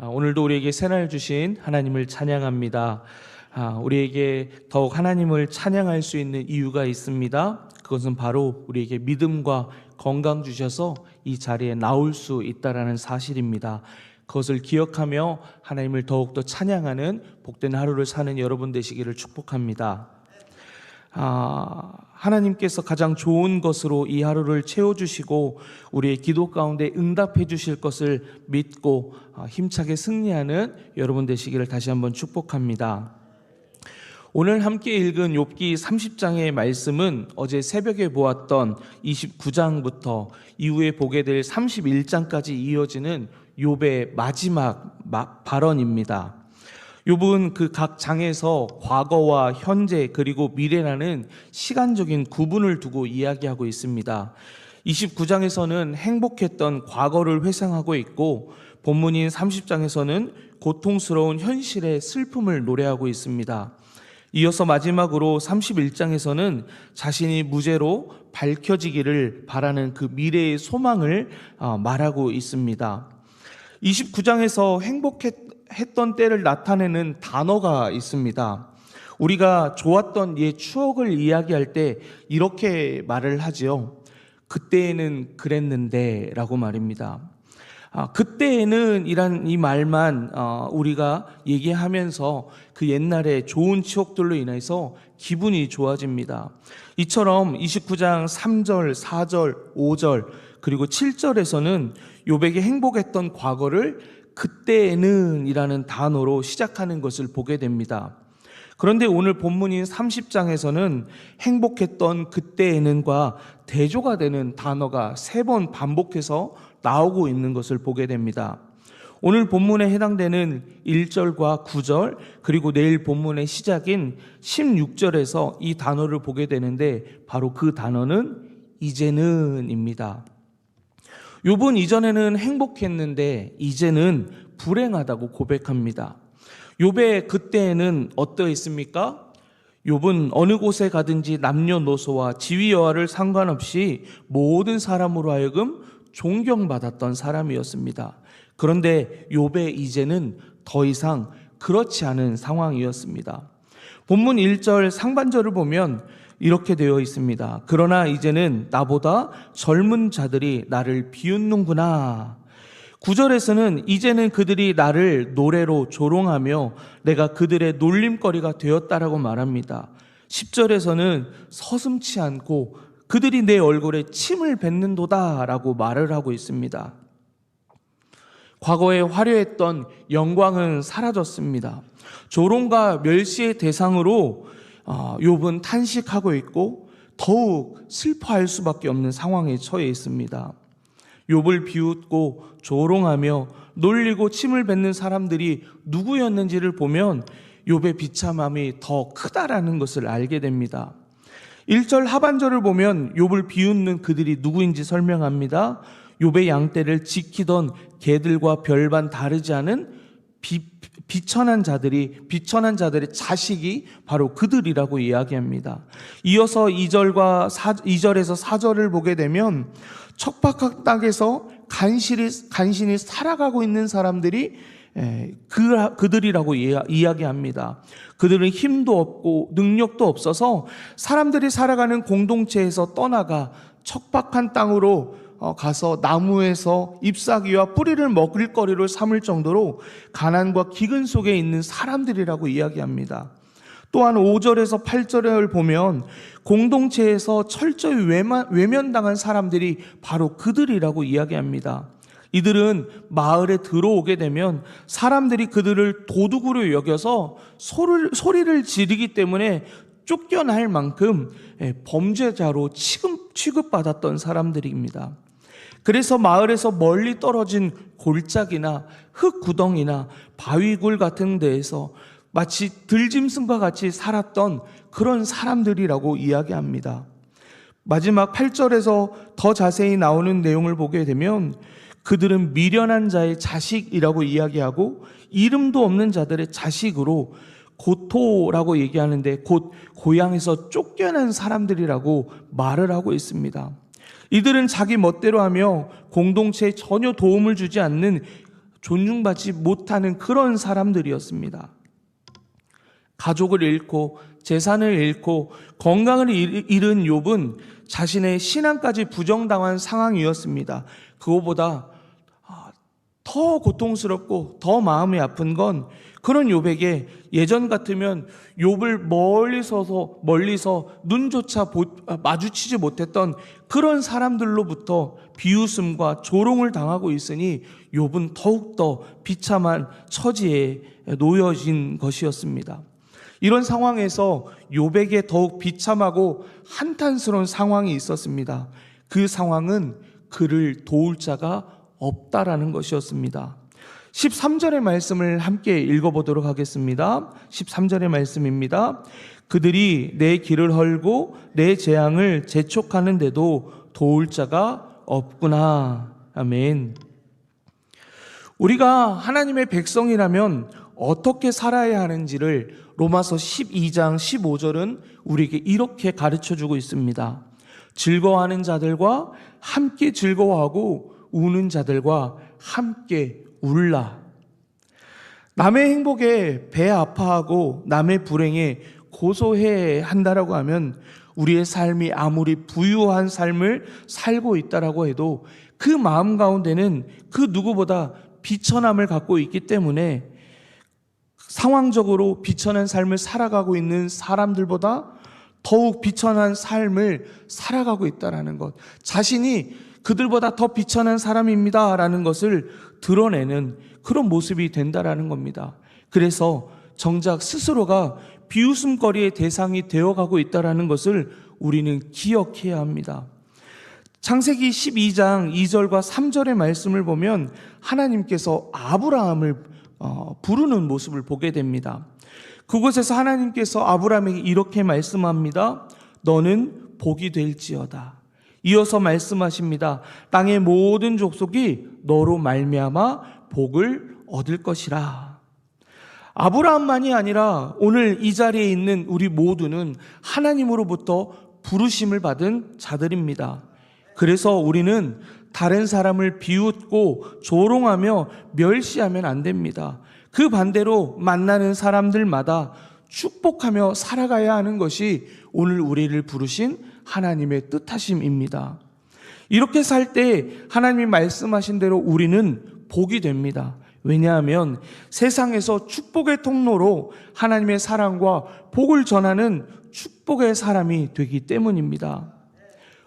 오늘도 우리에게 새날 주신 하나님을 찬양합니다. 우리에게 더욱 하나님을 찬양할 수 있는 이유가 있습니다. 그것은 바로 우리에게 믿음과 건강 주셔서 이 자리에 나올 수 있다라는 사실입니다. 그것을 기억하며 하나님을 더욱더 찬양하는 복된 하루를 사는 여러분 되시기를 축복합니다. 하나님께서 가장 좋은 것으로 이 하루를 채워주시고 우리의 기도 가운데 응답해 주실 것을 믿고 힘차게 승리하는 여러분 되시기를 다시 한번 축복합니다. 오늘 함께 읽은 욥기 30장의 말씀은 어제 새벽에 보았던 29장부터 이후에 보게 될 31장까지 이어지는 욥의 마지막 발언입니다. 욥은 그 각 장에서 과거와 현재 그리고 미래라는 시간적인 구분을 두고 이야기하고 있습니다. 29장에서는 행복했던 과거를 회상하고 있고 본문인 30장에서는 고통스러운 현실의 슬픔을 노래하고 있습니다. 이어서 마지막으로 31장에서는 자신이 무죄로 밝혀지기를 바라는 그 미래의 소망을 말하고 있습니다. 29장에서 행복했던 때를 나타내는 단어가 있습니다. 우리가 좋았던 옛 추억을 이야기할 때 이렇게 말을 하지요. 그때에는 그랬는데 라고 말입니다. 그때에는 이란 이 말만 우리가 얘기하면서 그 옛날의 좋은 추억들로 인해서 기분이 좋아집니다. 이처럼 29장 3절, 4절, 5절 그리고 7절에서는 욥에게 행복했던 과거를 그때에는 이라는 단어로 시작하는 것을 보게 됩니다. 그런데 오늘 본문인 30장에서는 행복했던 그때에는과 대조가 되는 단어가 3번 반복해서 나오고 있는 것을 보게 됩니다. 오늘 본문에 해당되는 1절과 9절 그리고 내일 본문의 시작인 16절에서 이 단어를 보게 되는데 바로 그 단어는 이제는입니다. 욥은 이전에는 행복했는데 이제는 불행하다고 고백합니다. 욥의 그때에는 어떠했습니까? 욥은 어느 곳에 가든지 남녀노소와 지위여하를 상관없이 모든 사람으로 하여금 존경받았던 사람이었습니다. 그런데 욥의 이제는 더 이상 그렇지 않은 상황이었습니다. 본문 1절 상반절을 보면 이렇게 되어 있습니다. 그러나 이제는 나보다 젊은 자들이 나를 비웃는구나. 9절에서는 이제는 그들이 나를 노래로 조롱하며 내가 그들의 놀림거리가 되었다라고 말합니다. 10절에서는 서슴지 않고 그들이 내 얼굴에 침을 뱉는도다 라고 말을 하고 있습니다. 과거에 화려했던 영광은 사라졌습니다. 조롱과 멸시의 대상으로 욥은 탄식하고 있고 더욱 슬퍼할 수밖에 없는 상황에 처해 있습니다. 욥을 비웃고 조롱하며 놀리고 침을 뱉는 사람들이 누구였는지를 보면 욥의 비참함이 더 크다라는 것을 알게 됩니다. 1절 하반절을 보면 욥을 비웃는 그들이 누구인지 설명합니다. 욥의 양떼를 지키던 개들과 별반 다르지 않은 비천한 자들의 자식이 바로 그들이라고 이야기합니다. 이어서 2절에서 4절을 보게 되면 척박한 땅에서 간신히 살아가고 있는 사람들이 그들이라고 이야기합니다. 그들은 힘도 없고 능력도 없어서 사람들이 살아가는 공동체에서 떠나가 척박한 땅으로 가서 나무에서 잎사귀와 뿌리를 먹을 거리로 삼을 정도로 가난과 기근 속에 있는 사람들이라고 이야기합니다. 또한 5절에서 8절을 보면 공동체에서 철저히 외면당한 사람들이 바로 그들이라고 이야기합니다. 이들은 마을에 들어오게 되면 사람들이 그들을 도둑으로 여겨서 소리를 지르기 때문에 쫓겨날 만큼 범죄자로 취급받았던 사람들입니다. 그래서 마을에서 멀리 떨어진 골짜기나 흙구덩이나 바위굴 같은 데에서 마치 들짐승과 같이 살았던 그런 사람들이라고 이야기합니다. 마지막 8절에서 더 자세히 나오는 내용을 보게 되면 그들은 미련한 자의 자식이라고 이야기하고 이름도 없는 자들의 자식으로 고토라고 얘기하는데 곧 고향에서 쫓겨난 사람들이라고 말을 하고 있습니다. 이들은 자기 멋대로 하며 공동체에 전혀 도움을 주지 않는 존중받지 못하는 그런 사람들이었습니다. 가족을 잃고 재산을 잃고 건강을 잃은 욥은 자신의 신앙까지 부정당한 상황이었습니다. 그거보다 더 고통스럽고 더 마음이 아픈 건 그런 욥에게 예전 같으면 욥을 멀리서 눈조차 마주치지 못했던 그런 사람들로부터 비웃음과 조롱을 당하고 있으니 욥은 더욱더 비참한 처지에 놓여진 것이었습니다. 이런 상황에서 욥에게 더욱 비참하고 한탄스러운 상황이 있었습니다. 그 상황은 그를 도울 자가 없다라는 것이었습니다. 13절의 말씀을 함께 읽어보도록 하겠습니다. 13절의 말씀입니다. 그들이 내 길을 헐고 내 재앙을 재촉하는데도 도울 자가 없구나. 아멘. 우리가 하나님의 백성이라면 어떻게 살아야 하는지를 로마서 12장 15절은 우리에게 이렇게 가르쳐주고 있습니다. 즐거워하는 자들과 함께 즐거워하고 우는 자들과 함께 울라. 남의 행복에 배 아파하고 남의 불행에 고소해 한다라고 하면 우리의 삶이 아무리 부유한 삶을 살고 있다라고 해도 그 마음 가운데는 그 누구보다 비천함을 갖고 있기 때문에 상황적으로 비천한 삶을 살아가고 있는 사람들보다 더욱 비천한 삶을 살아가고 있다는 것, 자신이 그들보다 더 비천한 사람입니다 라는 것을 드러내는 그런 모습이 된다라는 겁니다. 그래서 정작 스스로가 비웃음거리의 대상이 되어가고 있다는 것을 우리는 기억해야 합니다. 창세기 12장 2절과 3절의 말씀을 보면 하나님께서 아브라함을 부르는 모습을 보게 됩니다. 그곳에서 하나님께서 아브라함에게 이렇게 말씀합니다. 너는 복이 될지어다. 이어서 말씀하십니다. 땅의 모든 족속이 너로 말미암아 복을 얻을 것이라. 아브라함만이 아니라 오늘 이 자리에 있는 우리 모두는 하나님으로부터 부르심을 받은 자들입니다. 그래서 우리는 다른 사람을 비웃고 조롱하며 멸시하면 안 됩니다. 그 반대로 만나는 사람들마다 축복하며 살아가야 하는 것이 오늘 우리를 부르신 하나님의 뜻하심입니다. 이렇게 살 때 하나님이 말씀하신 대로 우리는 복이 됩니다. 왜냐하면 세상에서 축복의 통로로 하나님의 사랑과 복을 전하는 축복의 사람이 되기 때문입니다.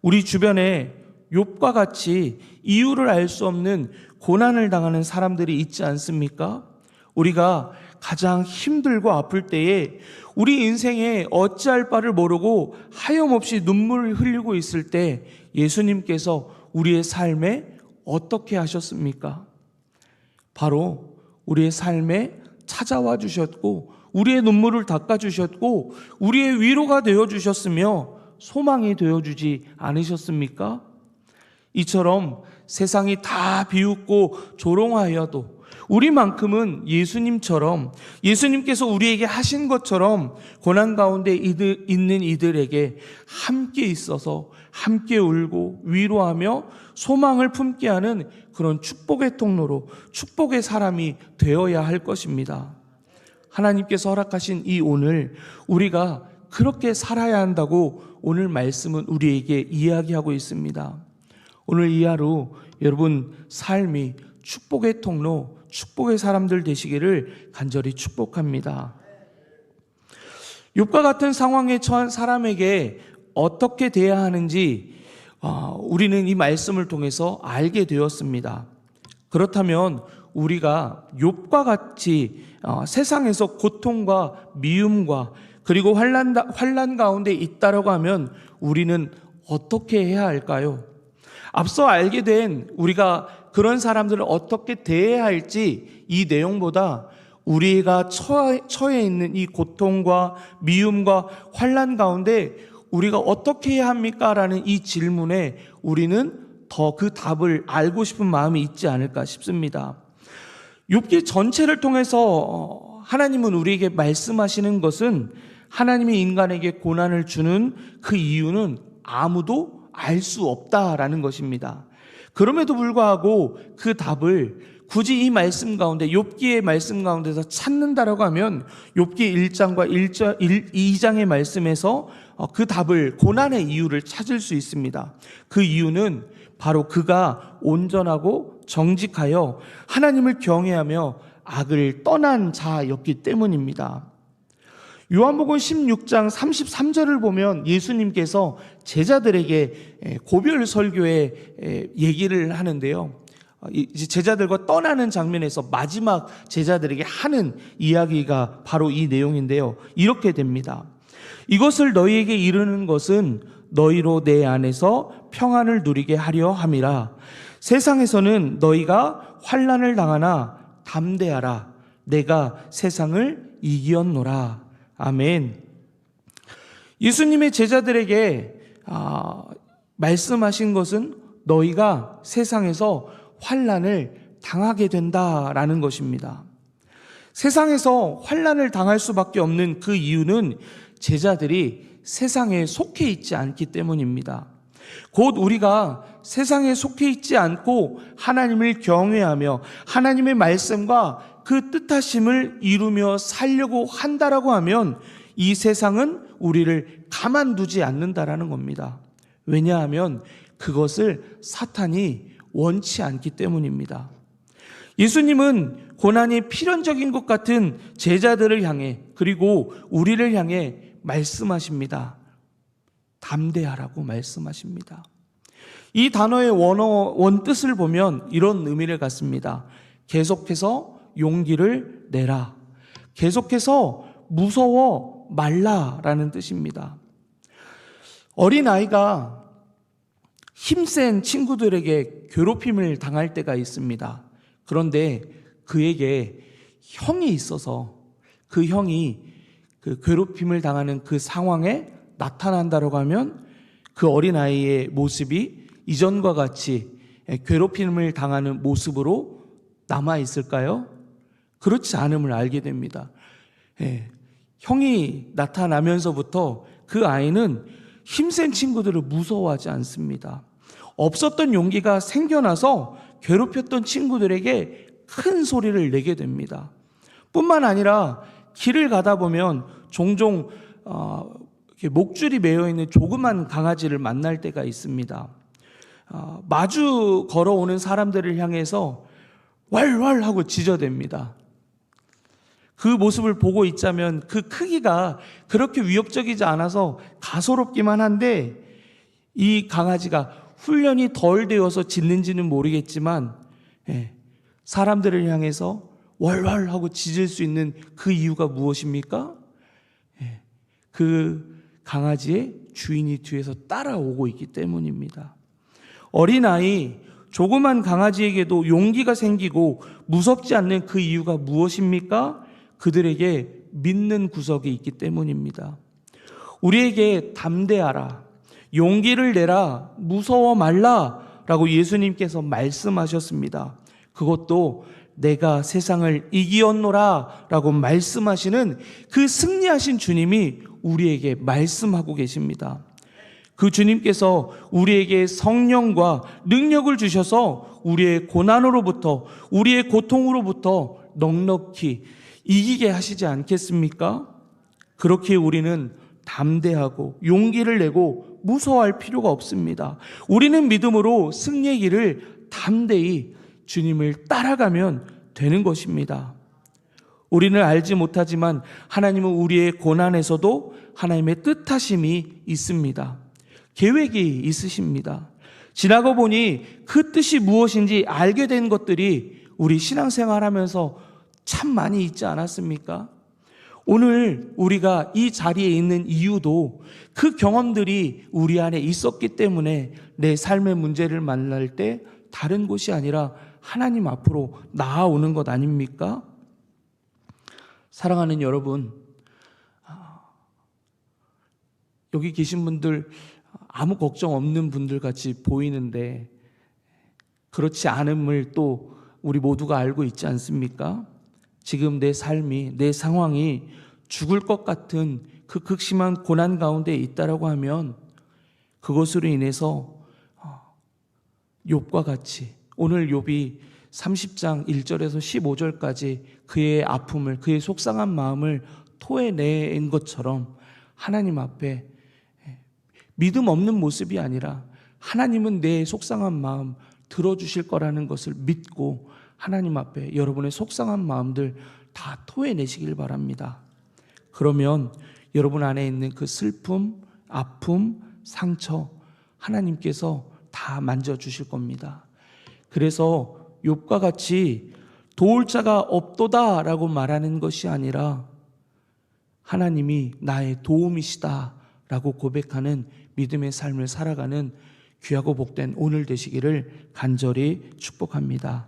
우리 주변에 욥과 같이 이유를 알 수 없는 고난을 당하는 사람들이 있지 않습니까? 우리가 가장 힘들고 아플 때에 우리 인생에 어찌할 바를 모르고 하염없이 눈물을 흘리고 있을 때 예수님께서 우리의 삶에 어떻게 하셨습니까? 바로 우리의 삶에 찾아와 주셨고 우리의 눈물을 닦아 주셨고 우리의 위로가 되어 주셨으며 소망이 되어 주지 않으셨습니까? 이처럼 세상이 다 비웃고 조롱하여도 우리만큼은 예수님처럼 예수님께서 우리에게 하신 것처럼 고난 가운데 있는 이들에게 함께 있어서 함께 울고 위로하며 소망을 품게 하는 그런 축복의 통로로 축복의 사람이 되어야 할 것입니다. 하나님께서 허락하신 이 오늘 우리가 그렇게 살아야 한다고 오늘 말씀은 우리에게 이야기하고 있습니다. 오늘 이 하루 여러분 삶이 축복의 통로, 축복의 사람들 되시기를 간절히 축복합니다. 욥과 같은 상황에 처한 사람에게 어떻게 대해야 하는지 우리는 이 말씀을 통해서 알게 되었습니다. 그렇다면 우리가 욥과 같이 세상에서 고통과 미움과 그리고 환난 가운데 있다라고 하면 우리는 어떻게 해야 할까요? 앞서 알게 된 우리가 그런 사람들을 어떻게 대해야 할지 이 내용보다 우리가 처해 있는 이 고통과 미움과 환난 가운데 우리가 어떻게 해야 합니까? 라는 이 질문에 우리는 더 그 답을 알고 싶은 마음이 있지 않을까 싶습니다. 욥기 전체를 통해서 하나님은 우리에게 말씀하시는 것은 하나님이 인간에게 고난을 주는 그 이유는 아무도 알 수 없다라는 것입니다. 그럼에도 불구하고 그 답을 굳이 이 말씀 가운데, 욥기의 말씀 가운데서 찾는다라고 하면 욥기 1장과 2장의 말씀에서 그 답을, 고난의 이유를 찾을 수 있습니다. 그 이유는 바로 그가 온전하고 정직하여 하나님을 경외하며 악을 떠난 자였기 때문입니다. 요한복음 16장 33절을 보면 예수님께서 제자들에게 고별 설교의 얘기를 하는데요. 이제 제자들과 떠나는 장면에서 마지막 제자들에게 하는 이야기가 바로 이 내용인데요. 이렇게 됩니다. 이것을 너희에게 이르는 것은 너희로 내 안에서 평안을 누리게 하려 함이라. 세상에서는 너희가 환난을 당하나 담대하라. 내가 세상을 이기었노라. 아멘. 예수님의 제자들에게 말씀하신 것은 너희가 세상에서 환난을 당하게 된다라는 것입니다. 세상에서 환난을 당할 수밖에 없는 그 이유는 제자들이 세상에 속해 있지 않기 때문입니다. 곧 우리가 세상에 속해 있지 않고 하나님을 경외하며 하나님의 말씀과 그 뜻하심을 이루며 살려고 한다라고 하면 이 세상은 우리를 가만두지 않는다라는 겁니다. 왜냐하면 그것을 사탄이 원치 않기 때문입니다. 예수님은 고난이 필연적인 것 같은 제자들을 향해, 그리고 우리를 향해 말씀하십니다. 담대하라고 말씀하십니다. 이 단어의 원뜻을 보면 이런 의미를 갖습니다. 계속해서 용기를 내라. 계속해서 무서워 말라라는 뜻입니다. 어린아이가 힘센 친구들에게 괴롭힘을 당할 때가 있습니다. 그런데 그에게 형이 있어서 그 형이 그 괴롭힘을 당하는 그 상황에 나타난다고 하면 그 어린아이의 모습이 이전과 같이 괴롭힘을 당하는 모습으로 남아있을까요? 그렇지 않음을 알게 됩니다. 형이 나타나면서부터 그 아이는 힘센 친구들을 무서워하지 않습니다. 없었던 용기가 생겨나서 괴롭혔던 친구들에게 큰 소리를 내게 됩니다. 뿐만 아니라 길을 가다 보면 종종 목줄이 매여있는 조그만 강아지를 만날 때가 있습니다. 마주 걸어오는 사람들을 향해서 왈왈 하고 짖어댑니다. 그 모습을 보고 있자면 그 크기가 그렇게 위협적이지 않아서 가소롭기만 한데, 이 강아지가 훈련이 덜 되어서 짖는지는 모르겠지만 사람들을 향해서 월월 하고 짖을 수 있는 그 이유가 무엇입니까? 그 강아지의 주인이 뒤에서 따라오고 있기 때문입니다. 어린아이, 조그만 강아지에게도 용기가 생기고 무섭지 않는 그 이유가 무엇입니까? 그들에게 믿는 구석이 있기 때문입니다. 우리에게 담대하라, 용기를 내라, 무서워 말라 라고 예수님께서 말씀하셨습니다. 그것도 내가 세상을 이기었노라 라고 말씀하시는 그 승리하신 주님이 우리에게 말씀하고 계십니다. 그 주님께서 우리에게 성령과 능력을 주셔서 우리의 고난으로부터, 우리의 고통으로부터 넉넉히 이기게 하시지 않겠습니까? 그렇게 우리는 담대하고 용기를 내고 무서워할 필요가 없습니다. 우리는 믿음으로 승리의 길을 담대히 주님을 따라가면 되는 것입니다. 우리는 알지 못하지만 하나님은 우리의 고난에서도 하나님의 뜻하심이 있습니다. 계획이 있으십니다. 지나고 보니 그 뜻이 무엇인지 알게 된 것들이 우리 신앙생활하면서 참 많이 있지 않았습니까? 오늘 우리가 이 자리에 있는 이유도 그 경험들이 우리 안에 있었기 때문에 내 삶의 문제를 만날 때 다른 곳이 아니라 하나님 앞으로 나아오는 것 아닙니까? 사랑하는 여러분, 여기 계신 분들 아무 걱정 없는 분들 같이 보이는데 그렇지 않음을 또 우리 모두가 알고 있지 않습니까? 지금 내 삶이, 내 상황이 죽을 것 같은 그 극심한 고난 가운데 있다라고 하면 그것으로 인해서 욥과 같이, 오늘 욥이 30장 1절에서 15절까지 그의 아픔을, 그의 속상한 마음을 토해낸 것처럼 하나님 앞에 믿음 없는 모습이 아니라 하나님은 내 속상한 마음 들어주실 거라는 것을 믿고 하나님 앞에 여러분의 속상한 마음들 다 토해내시길 바랍니다. 그러면 여러분 안에 있는 그 슬픔, 아픔, 상처 하나님께서 다 만져주실 겁니다. 그래서 욥과 같이 도울 자가 없도다 라고 말하는 것이 아니라 하나님이 나의 도움이시다 라고 고백하는 믿음의 삶을 살아가는 귀하고 복된 오늘 되시기를 간절히 축복합니다.